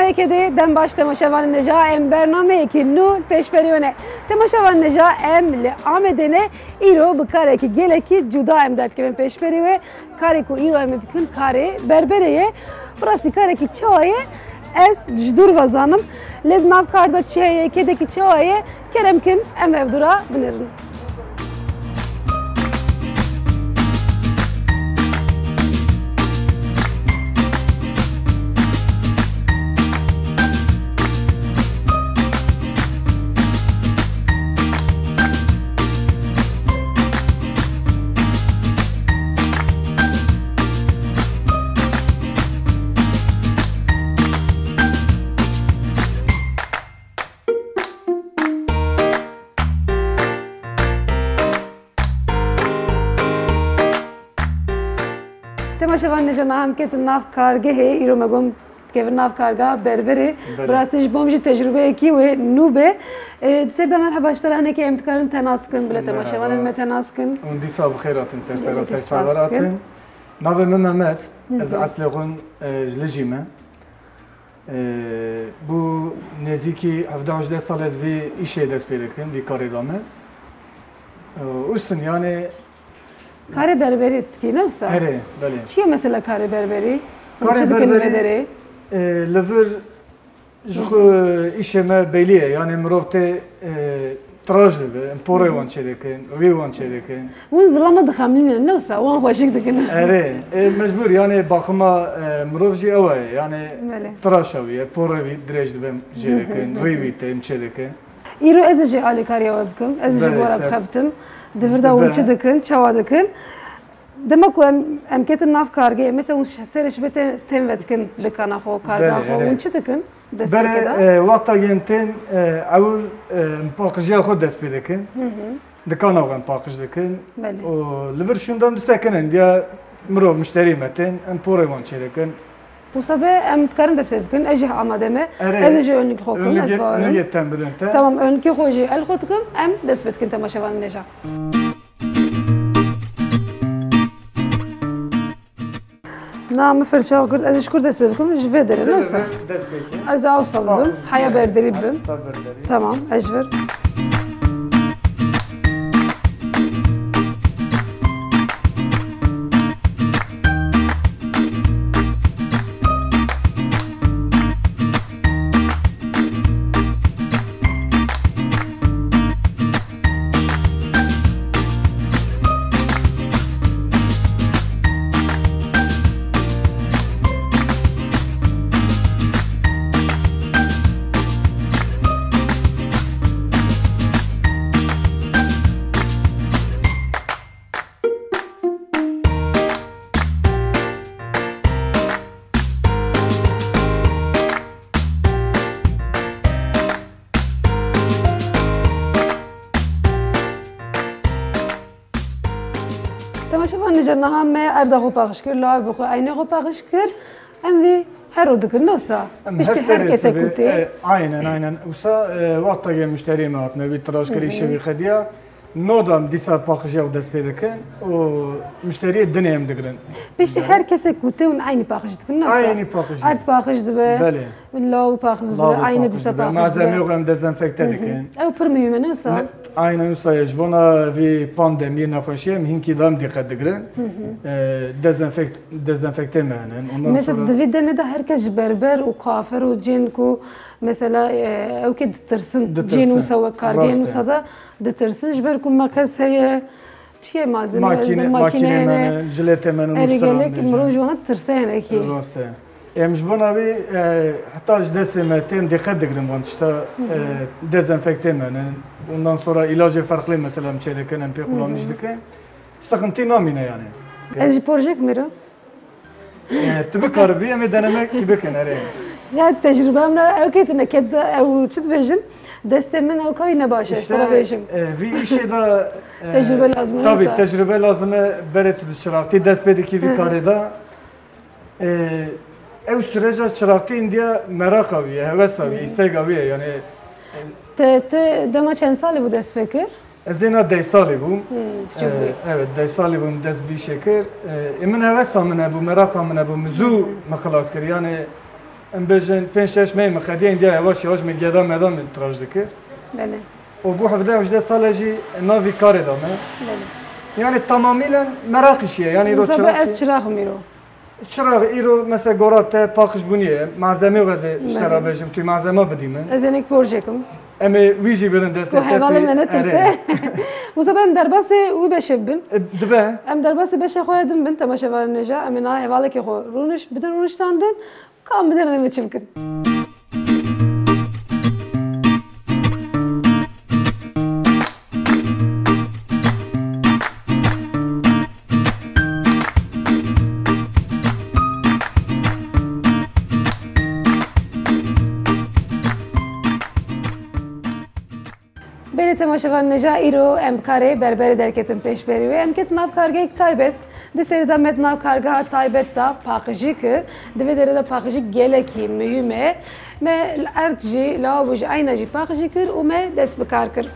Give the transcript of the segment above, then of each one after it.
Çaya kedi dem baş temaşavan neja em bername ki nu peşperiyone temaşavan neja em li amedene iro bu kare ki gele ki juda em dert ki peşperiye kare ku iro em bikin kare berbereye burası kare ki çaya ez jdur vazanım led navkarda çaya kedeki çaya keremkin em evdura binirin. Temaşavan neja nahamket nav kargehe iro megom kevin nav karga berberi burası bomji tecrübe ki ve nube serde merhaba işlerine ki emtkarın tenaskın bile temaşavanın metenaskın und disa bu khairatın sersera serçavaratın navem Mehmet ez asleğun jlecime bu neziki 17 sal ez vi işe dest pedikin vi karidame usun yani kare berberi ki ne olsa? Evet, böyle. Çiğ mesela kare berberi? Kare berberi, lever, şu işeme belliye yani mrovte trajlı be, empore çerekin, rivan çerekin. Bunun zılama dıkamlıyla ne olsa? O an hoşik dikin. Evet, mecbur yani bakıma mrovji ava yani traşavi, porevi direjli ben çerekin, rivi tem çerekin. İro ezece ali kariye vabkım, ezece varab kaptım. Devirde uçu dikin, çava dikin. Demek ki emketin nav kargı, mesela seriş bete temvetkin dikana ho karga ho, uçu dikin. Bere vakta genten, avul pakıcıya ho despı dikin. Dikana ho pakıcı dikin. Liver şundan düsekinin diye mro müşteri metin, empore van çerekin. Bu sabah emtkarın da sevkin, ecih amademe, ezece önlük hokum, ezbarın. Önlük tembelente. Tamam, önlük hoji el hokum, em despetkin temaşavan neja. نعم فرشة وكرد أزي شكر دست لكم جفا دري نوصل أزي أوصل بهم حيا بردري بهم تمام أجفر تماشا نجنا هم أردا خوباغش كر لا بخو عيني خوباغش كر أمي هرودك النوسا بيشتي هركسة كوتي aynen usa vakta gel müşteri mi atma bir tıraş kiri işe bir hediye nodam disa pakıcı dest pedekin o müşteriye deneyim dikirin بيشتي هركسة كوتي ون عيني باغش دك النوسا عيني باغش أرد باغش دبه بله لا وباغش دبه عيني دسا باغش دبه malzeme yok hem dezenfekte dikin أو برميو من نوسا aynen usa yajbona vi pandemi nakoşiyem hinki dam dikkat dikirin dezenfekte menen mesela David demede herkes berber و kuaför و cin ku mesela أو كده ترسن جين وسوا كاردين وصدا دترسن جبر كم مكان هي شيء malzeme makine jilete men رجالك مروجونا ترسن أكيد راسته جبنا بي hatta desteme tem dikkat dikirin van işte dezenfekte menen ondan sonra ilacı farklı mesela çelekin MP kullanmıştık sıkıntı namine yani أجي بورجيك ميرو تبي كاربية مدنمك كيف كناري يا التجربة من أو كيت نكد أو شد بيجن دست من أو كاي نباشة ترى بيجن في شيء ده تجربة لازم طبعا تجربة لازم بريت بالشراكتي دست بدي كيف كاري ده أو سرجة شراكتي إنديا مراقة قوية هوس قوية استيق قوية يعني ده ما كان صالي بو دست فكر زينا داي صالي بوم evet داي صالي بوم دست في شكر من هوس من أبو مراقة من أبو مزو ما خلاص كر يعني ام بجن 5-6 ماه مخدين ديال واش واش من قدام مدام تراج ذكر بله وبو حفده وجده صالجي نافي كاري دامه بله يعني تماما مراقشيه يعني رو مسابقة از چراغ میرو چراغ ایرو مثلا گورات پاکش بونیه malzeme غزه اشترا بجم توی malzeme بدیم از اینک پروژکم اما ویجی بدن دست و حواله منه ترسه مسابقة ام درباس و بشبن دبه ام درباس بش خودم بنت ما شوال نجا امنا حواله کی خو رونش بدن رونش تاندن کام بدن نمی چمکن بله تماشاوان نجا ایرو ام کاری بربری درکتم پیش بری و ام کت ناف کارگه یک تایبت دیسری دا مت ناف کارگه تایبت دا پاکجی کر دوی دره دا پاکجی گله کی میومه me الارض جی لاو جی عینا جی پاکجی کر و me دست بکار کر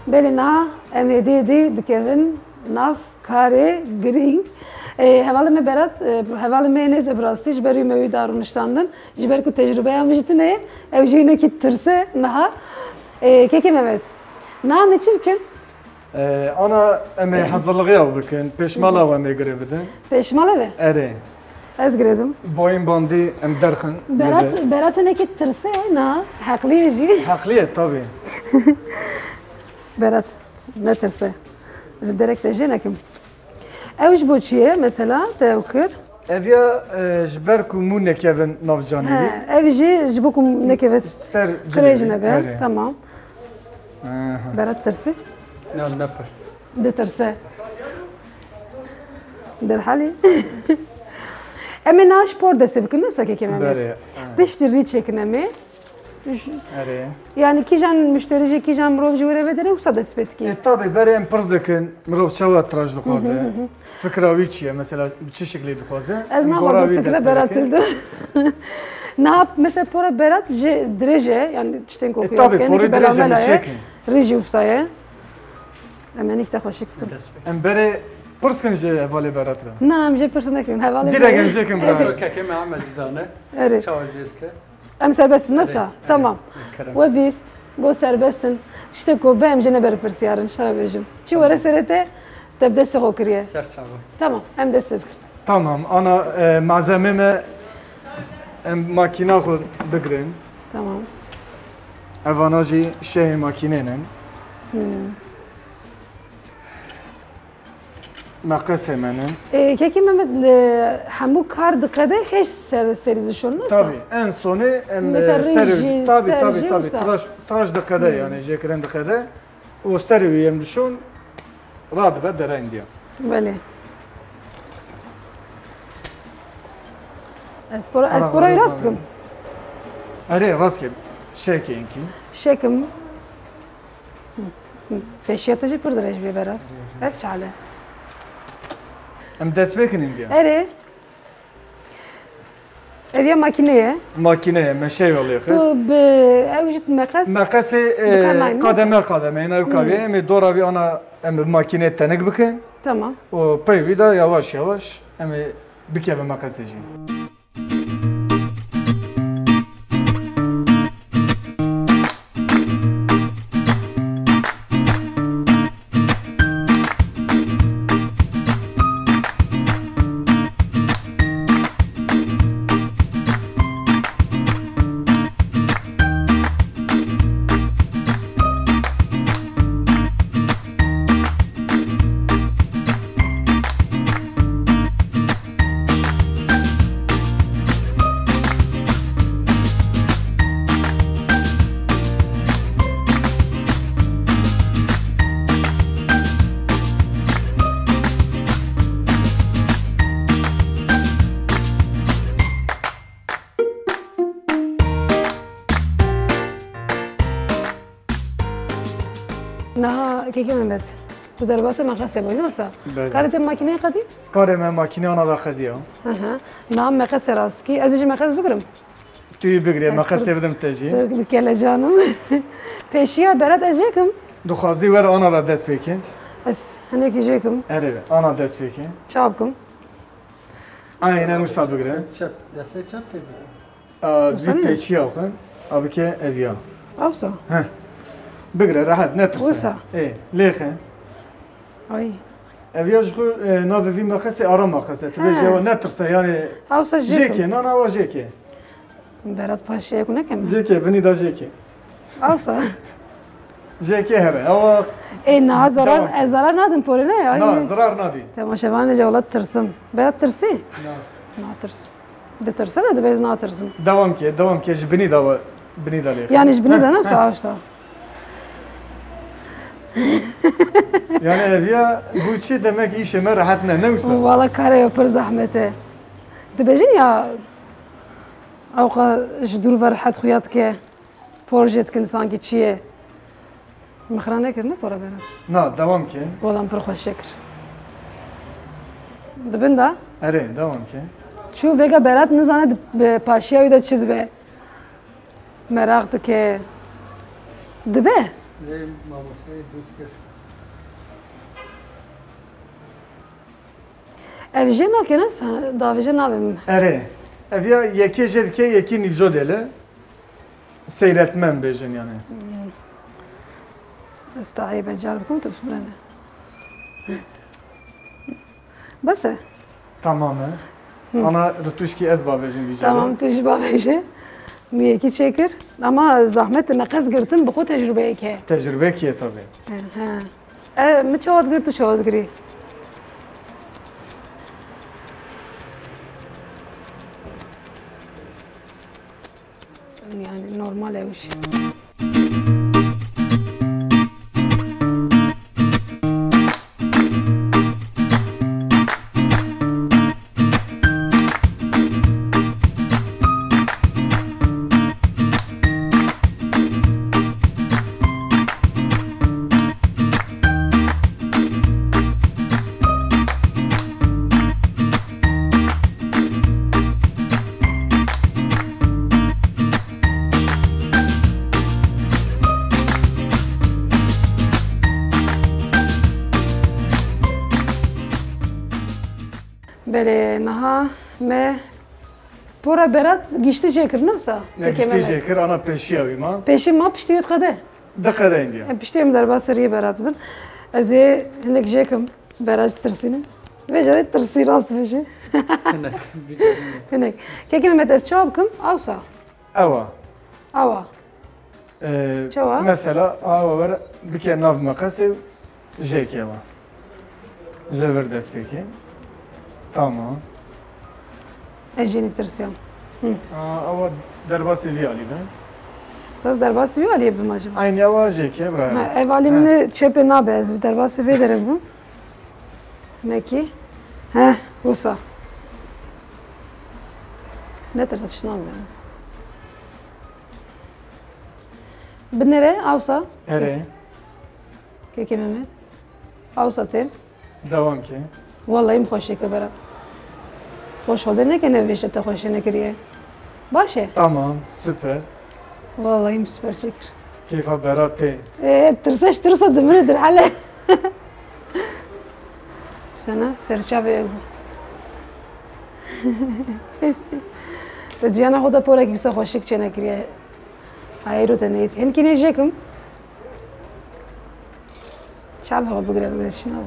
بله نه امدیدی بکردن ناف کاری گرینگ حواله می برات حواله می نیز براستی جبری موی دارونشتاندن جبر کو تجربه امجت نه اوجینه کی ترسه نه کی Mehmet نه می چی بکن انا اما hazırlığı او بکن پیشمالا و می گرفتن پیشماله به اره از گرزم باین باندی ام درخن برات نه کی ترسه نه حقلیه جی حقلیه tabi برات نترسه از درکت جنکم اوش بو چیه مثلا توکر evya jber ku mu nekevin navcanî ev jî ji bo ku nekeve ser kirêjine be tamam berat tirsî nepir ditirse derhalî em ê na spor dest pê bikin wisa kêkê me piştî rî çêkin em ê yani kîjan müşterî jî kîjan mirov jî were vedere wisa dest pê dikê tabii berê em pirs dikin mirov çawa tiraj dixwaze fikra wî çi ye mesela çi şeklê dixwaze ez naxwazim fikra berat dildim ne mesela pora berat ji dirêje yani tiştên kokuyor tabii porê dirêje mi çêkin rî jî wisa ye em ê nikte xweşik bikin em berê pirsin ji hevalê berat re na em jê pirs nekirin hevalê direkt em jêkin kekê me Ahmed dizane evet çawa jêdike em serbestin nesa tamam we bîst got serbestin tiştek ku be em jê neber pirsyarin şara bêjim çi were serê te bi destê xwe kiriye ser çawa tamam em destê bikin tamam ana malzeme me em makina xwe bigirin tamam evana jî şehê makînênin meqesê me nin kekê Mehmet hemû kar diqede heş serî dişon nesa tabii en sonu em serî tabii tiraj diqede yani jêkirin diqede û serî wî em dişon radibe dere indiya بله اسپورای راست کم erê rast ket şekênkî شکم پیشیت جی پر درج بی برات اک چاله em dest pêkin indiya اره evya makineye makîneye me şey oluyor tu bi evjit meqas meqesê qademe qademe ev kaviye em ê dora wî ana em bi makînê tenik bikin tamam û pey wî de yavaş yavaş em ê bikevin meqesê jî Naha keke Mehmet تو درباسه مقص بایی نوسا بله. کارت ماکینه قدی؟ کار من ماکینه آنا بخدی ها نام مقص راست کی ازش مقص بگرم توی بگیری مقص بدم تجی بکله جانم پیشیا برات از جکم دخوازی ور آنا را دست بکن از هنه کی جکم اره آنا دست بکن چاب کم aynen usta bugre. Çat, dese çat tabii. Bir peçi alın. Abi ki evya. اوسا Bugre rahat ne tırsa. Usta. Lehe. ay Evya şu navi makası ara makası. Tabii cevap ne tırsa yani. اوسا جکم Jeke, nana var jeke. برات پاشیه کنه کم Jeke, beni da jeke. اوسا Jeke here. Ama ای نه زرار Tamam. زرار ندم پوره نه na ay zarar nadi. تماشاوان جولات ترسم برات ترسی Na. نه ترس ده ترسه نه ده بیز نه ترسم Devam ki beni da beni da lehe. yani iş bini de ne اوسا Yani evya bu çi demek işime rahat ne usta. والله کاری پر زحمته دبیجین یا اوقا جدور ورحت خویات که پروژت کن سانکی چیه مخرانه کرنه پورا برات Na devam ki. والله پر خوش شکر دبین دا Devam ki. شو بگه برات نزانه پاشیه ویده چیز به مراقت که دبه Ne maması düzgün. اویجه نا که نفس داویجه نابیم Evya yeki jerke yeki nivjo dele. Seyretmem bejin yani. استعي بجال بكم تفرنا بس Tamamen. Ana rutuşki ez bavejin vicdanı. tamam tecrübe veje mi ki çekir ama zahmet meqas girdim bu tecrübe ki Tecrübe ki tabii. ha mi çavad girdi çavad giri yani normal ev işi. بله نها ما پورا برات گشتی چکر نوسا Ne gişti jekir ana peşi avima. پیشی ما پشتیت قده Dakika indiya. پشتیم در باسری برات بن از هنگ جکم برات ترسینه و جرات ترسی راست بشه Ne? Bir tane. هنگ که کی مت از چاب کم اوسا Eva. اوا Çava? Mesela ava ver bir kere nav makası jeke var. Zever dest peki. Tamam. اجینی ترسیم Ama derbası viyali ben. ساز در باسی وی علیه بماجم Aynı ava jeke var. اوالی من چپ نابه از در باسی وی داره بم مکی ها وسا نه ترسه چنام ben بنره اوسا Ere. که Mehmet اوسا تیم Devam ki. والله ایم خوشی که برات خوش شده نه که نوشته تا خوشی نکریه باشه Tamam. Süper. والله ایم سپر چکر Keyfa berat te. ترسش ترسه دمره در حاله سنة سرچا بيجو تجينا خدا پورا كيسا خوشك چنا كريا هايرو تنيت هن كي نجيكم شاب هو بقرا بقرا شنو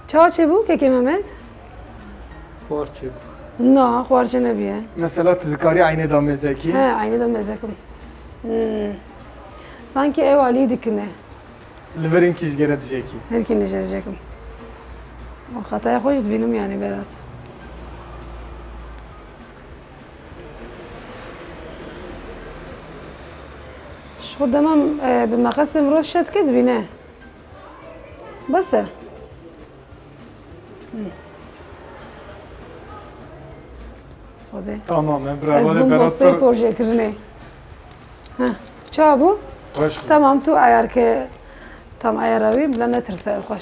چا چه بو که Mehmet Porçu. نه خوارچه نبیه Mesela tezkari aynı damezeki. ها عيني دم مزكم sanki ev ali dikine Liverin kiş gere diyeceki. her ki neceğim o hataya hoş benim yani Berat شو دمم بمقص امروز شد كده بينه بس خده Tamamen از bravo. بوم بسته Berat پروژه کرنه ها چا بو hoş. tamam tu ayar ke Tam ayaravi bile ne tırsa hoş.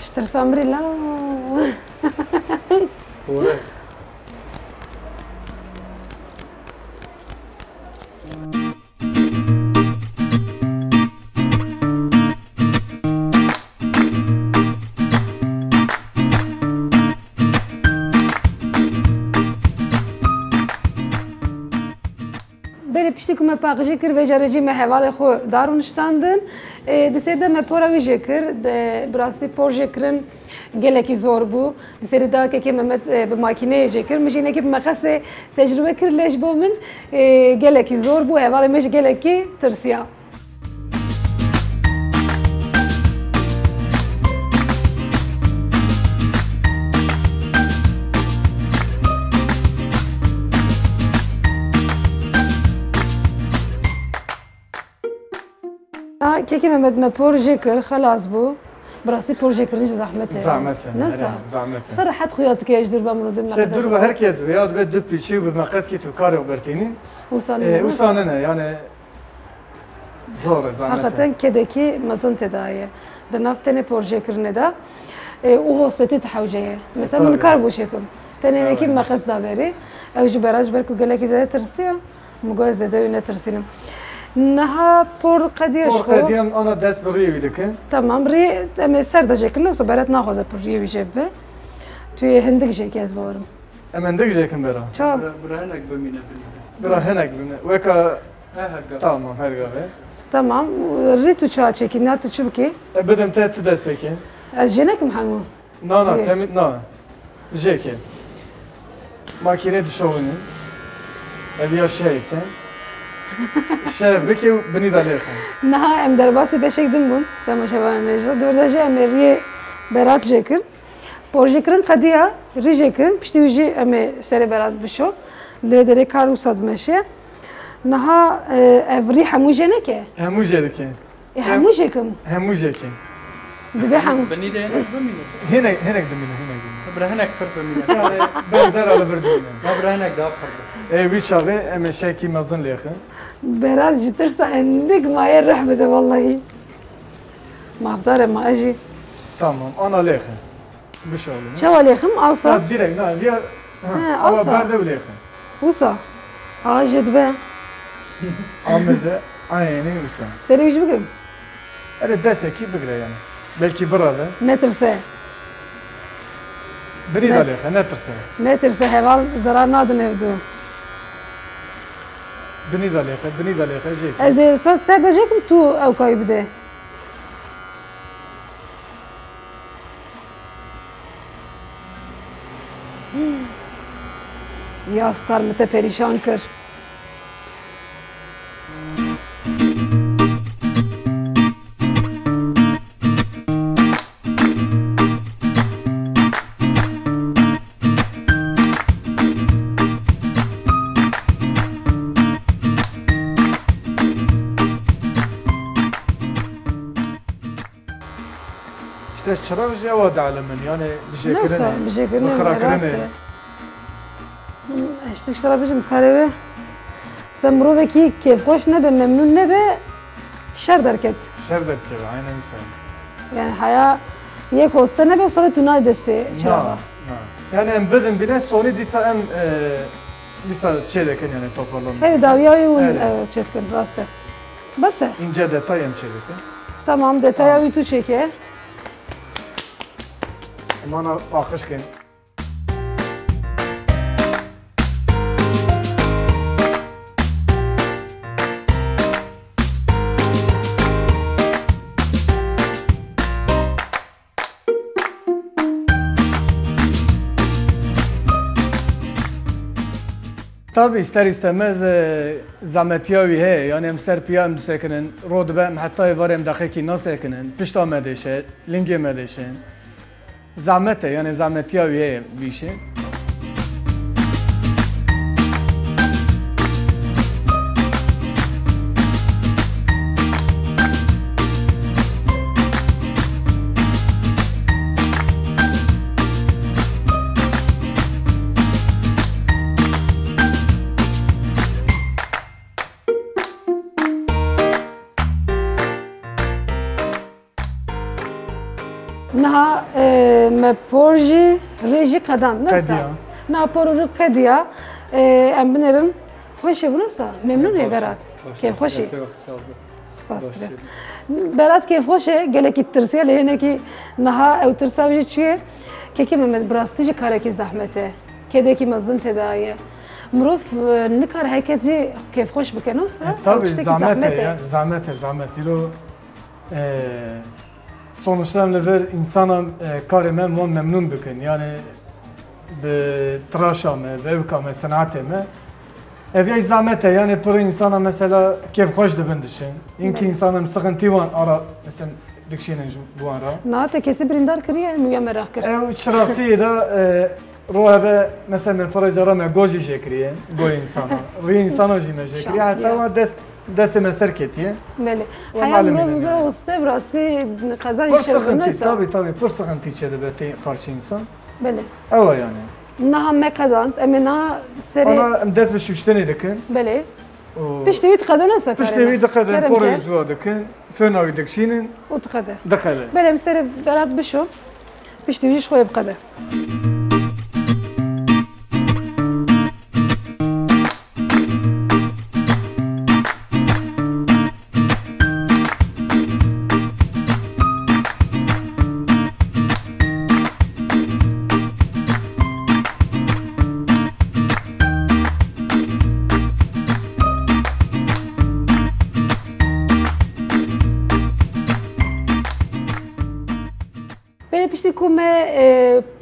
İştirsam biri la. Doğru. Beri pişti ku me paqijî kir ve carecî me hevalê xwe dar û niştandin. Di sêrê de me pora wî jê kir. Bi rastî por jê kirin gelekî zor bû. Di sêrê dawekekê Mehmet bi makîneyê jê kir. Min jî hinekî bi meqesê tecrübe kir lê ji bo min gelekî zor bû. Hevalê me jî gelekî tirsiya. Kekê Mehmet me por jê kir xelas bû. Bi rastî por jê kirin jî zehmet e. Zahmet e. Neyse. Zahmet e. Sa rehet xuya dike ji dur ben bunu İşte dur ve herkes ve ya da dip piçi bir makas ki tu kar bertini. Usanı ne yani zor zahmet. Hakikaten kedeki mezin tedaviye. Di nav tenê por jê kirinê de û hosletî tehewceye. Mesela min kar bû şekim. Tenê nekî meqes da berî. Ew ji bera ji ber ku gelekî zêde tirsiya. Min got ez zêde wî netirsinim. Niha por qediye Por qediyem ana dest bi rêvî dikin. Tamam rê em ê ser de jê kirin wisa beret naxwaze por rêwî jê bibe. Tu yê hindik jêkî ez bawerim. Em endik jekin bera. Çawa Burahanek bemine Bera hinek bine. Weka Aha. tamam her gave. tamam rê tu çawa çêkî na tu çi bikî? Bidim te ti dest peki. Ez jê nekim hemû. Na temit na. Jeki. Makine dişovunu. Eviya şeyte. Şer beki beni dalexen. Niha em derbasê beşek din bûn temaşevanê jî. Dûrde jî em ê rêyê berat jê kirin. Por jê kirin qediya rê jê kirin. Piştî wî jî em ê serê berat bişo. Lê derê kar wisa dimeşe. Niha ev rê hemû jê neke. Hemû jê dikin. Hemû jê kim? Hemû jeki. Dibe hemû. Beni de enek bemine. Hinek dimine hinek dimine. Burahanek pır bemine. Yani benzer alıverdimine. Burahanek daha pırdı. Wî çavê em ê şekî mezin lêxin. Berat ji tirsa hindik mayê rih bide vallahi. Mafdar ma ejî. Tamam ana lêxin. Bişalım. Çawa lêxim awsa. Ha direkt na diye. Ama awsa. berde bile lêxin. Wisa. A jê dibe. Ameze ayni usan. Serê wî jî bikirim. Ere destekî bigire yani. Belki birabe. Netirse. Biri da lêxin ne tirse. Netirse heval zarar nadin evdû. Bini da lêxin jeki. Ez ê ser de jekim tu ew kayî bide. Ya star me te perişan kir. İşte çırak jeva dalemin yani bir şey Neyse, kirene. bir şey kirene. Bıkhara kirene. İşte iştara bicim kareve. Sen buradaki keyfhoş ne be, memnun ne be, şer derket. Şer derket, aynen sen. Yani haya yek hosta ne be, sana tuna deste çırağa. Yani em bildim bile sonu disa em disa çeyreken yani toparlanma. Hey daviyayı un Evet. çetkin rastı. Bas. İnce detay em çeyreken. Tamam detaya bir tu çeke. Bana bakışken. Tabii ister istemez zahmetiyavi he yani em serpiya em sekinin rod be hatta var em dakiki nasıl sekinin pişta medeşe linge medeşe zahmet yani zahmetiyavi he bir şey. نها ما بورجي ريجي قدان نفسها قديا. نها بورو قديا ام بنرن خوشي بنوسا ممنون يا برات كيف خوشي سپاس دارم برات كيف خوشي قالك الترسيه لهنا كي نها او ترساوي چيه كي محمد براستيجي كاركي زحمته كده كي مزن تدايه مروف نكر هيكتي كيف خوش بكنوسا tabii zahmet yiro sonuçlarını ver insana karime memnun bükün yani bir tıraşa mı, evka mı, sanatı mı ev zahmete yani pır insana mesela keyif hoş dibin için inki insanın sıkıntı var ara mesela dikşinin bu ara نهاته كيسي بريندار كريه مو merak kır ev çıraktı da روحه مثلا پروژه ما گوجی شکریه گوی انسان ری انسان جی مشکریه حتی ما دست مسر کتیه بله حیات رو به وسته براستی قزان پرسخنتی tabii پرسخنتی چه دبته karşı insan بله evet yani نها ما قدان امنا سري ana dest bir şüşteni dikin بله بيشتوي تقدر نفسك بيشتوي دقدر پروژه دکن فناوی دکشینن وتقدر دخله بله مسري برات بشو بيشتوي شويه بقدر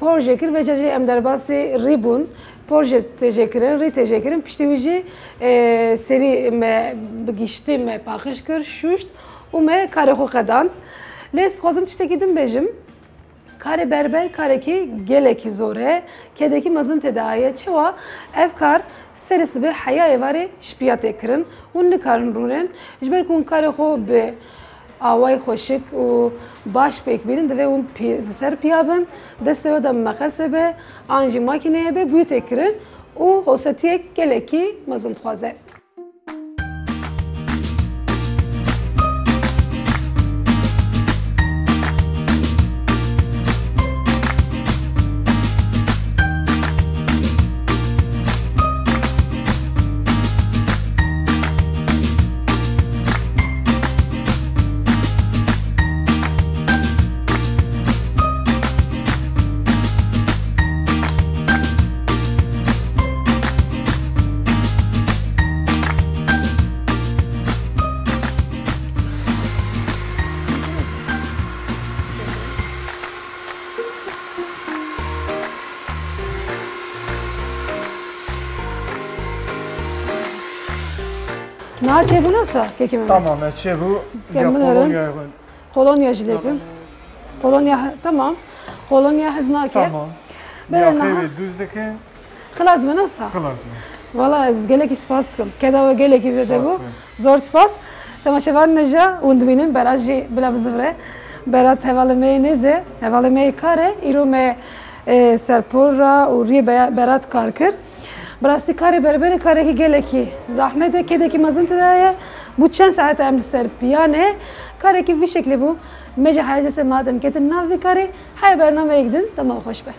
پروژه کر و جایی ام در باسی ریبون پروژه تجکرن ری تجکرن پشتیویی سری م بگیشتی م پاکش کر شوشت و م کاری خو قدان لیس خوازم تشته کدیم بجم کاری بربر کاری کی گله کی زوره کده کی مزن تداعیه چوا اف کار سرس به حیای واری شپیات کرن و نکارن رونن اجبر کن کاری خو به آوای خوشک و باش پیک بیرن دوی اون سر پیابن دسته و دم مقصه به آنجی ماکینه به بیوت کرن و حوستیه گلکی مزند خوازه Ne çe bu nasıl? Tamam, çe bu. Ya kolonya. Kolonya jilekim. Kolonya tamam. Kolonya hıznake. Tamam. Ya xeyri düzdeki. Xalas mı nasıl? Xalas mı? Valla ez gelek ispaskım. Keda ve gelek izledi bu. Zor spas. Temaşevan neja undbinin beraji bila bizvre. Berat hevalime neze. Hevalime kare. İrume serpora u riye berat karkır. براستی کاری بربری کاری که گله کی زحمته که دکی مزن تدایه بود چند ساعت هم سر پیانه کاری که وی شکلی بو مجه حاجه سه مادم که تناوی کاری های برنامه یک دن تمام خوش به